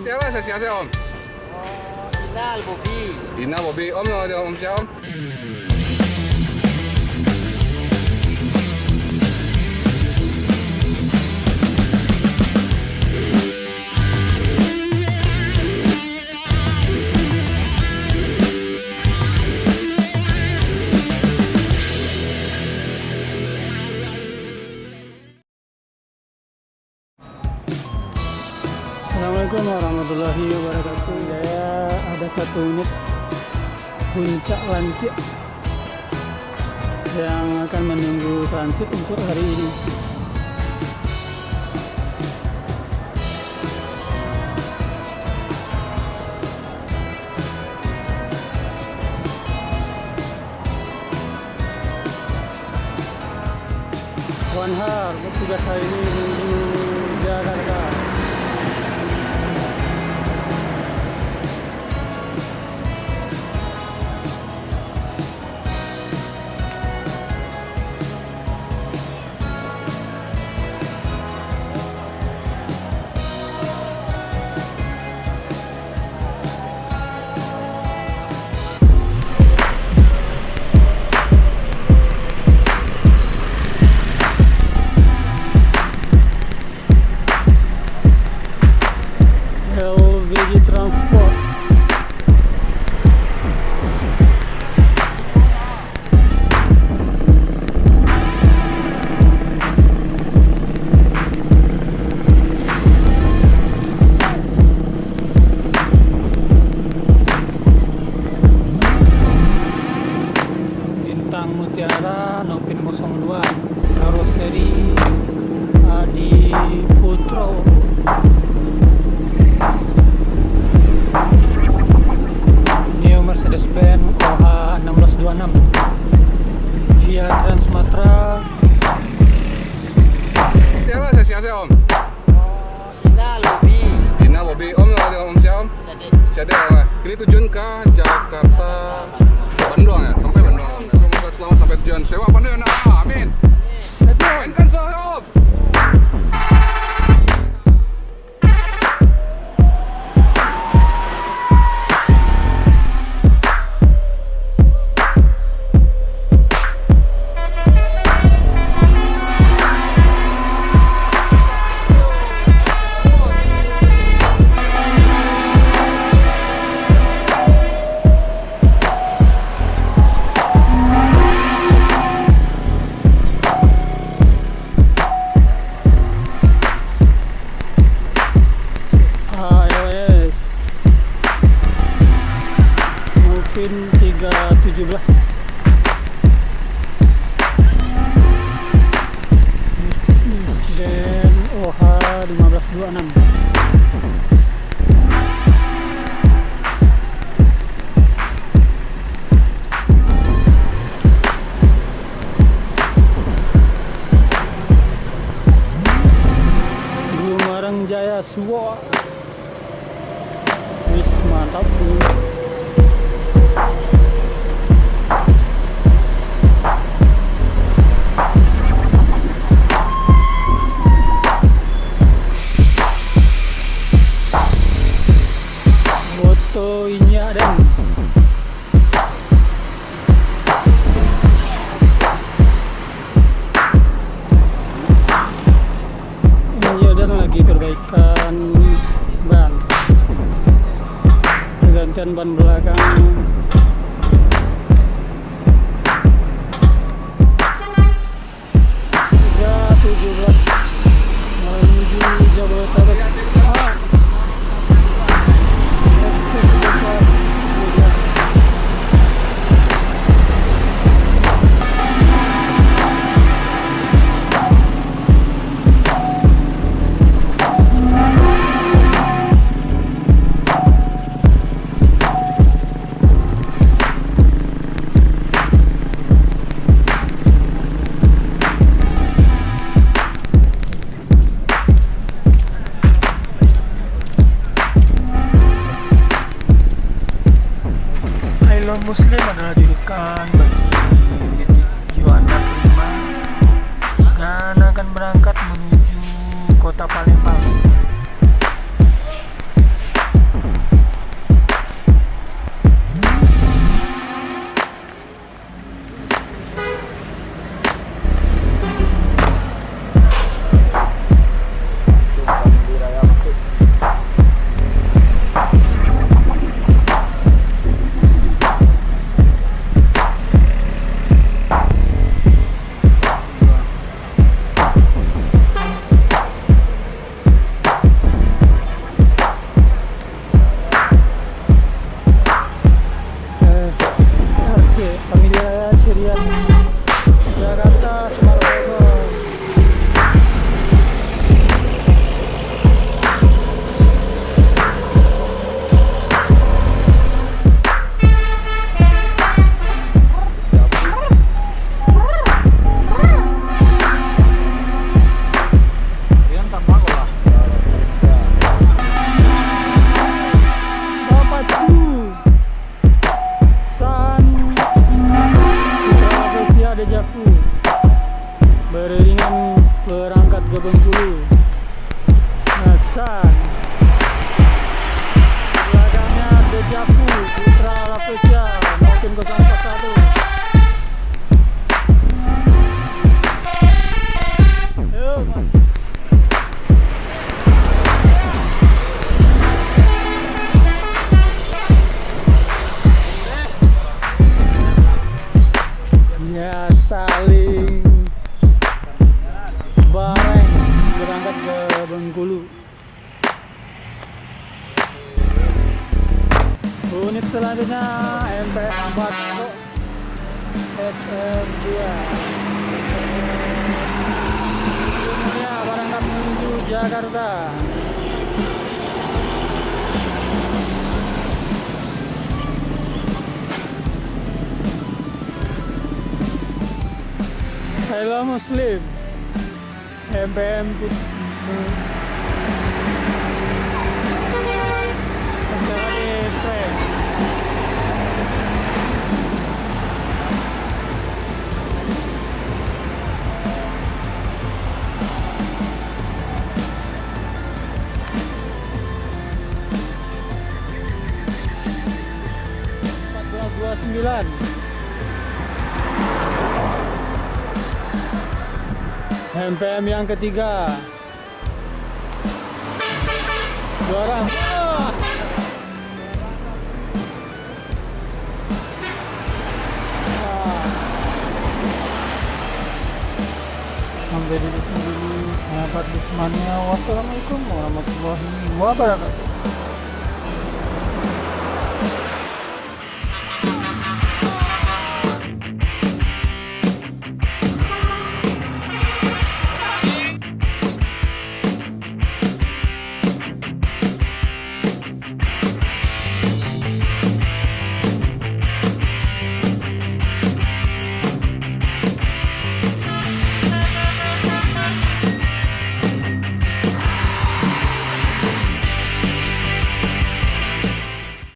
Siapa saya Om? Inal Bobi. Ina Bobi. Om siapa Om? Assalamualaikum warahmatullahi wabarakatuh. Saya ada 1 unit puncak Lantik yang akan menunggu transit untuk hari ini. Wanhar bertugas hari ini menuju Jakarta. LVG Transport. Bintang Mutiara Nopin 02 karoseri Adi Putro. Neo Mercedes-Benz OH 1626 via Trans Sumatera. Siapa saya Om? Inal Bobi. Ina Bobi. Om siapa Om? Sadek. Ini tujuan ke Jakarta, Bandung ya? Sampai Bandung. Semoga selamat sampai tujuan. Sewa Bandung ya? Amin. Mainkan soal Om. ALS Mungkin 317 dan OH 1526. Gumarang Jaya Swas. Wis mantap nih. Foto ini ada. Ini dan lagi perbaikan ban, pergantian ban belakang. Ya 17 menuju Jabodetabek. Muslim adalah julukan bagi Yohana Prima dan akan berangkat menuju kota Palembang. Dejavu beriringan berangkat ke Bengkulu. Hasan belakangnya Dejavu Putra Rafflesia maupun 041. Ya saling bareng berangkat ke Bengkulu. Unit selanjutnya MP4 SM2. Unitnya berangkat menuju Jakarta. Hello Muslim MPM sembilan. MPM yang ketiga. Juara. Sampai di sini dulu sahabat Bismania. Wassalamualaikum warahmatullahi wabarakatuh.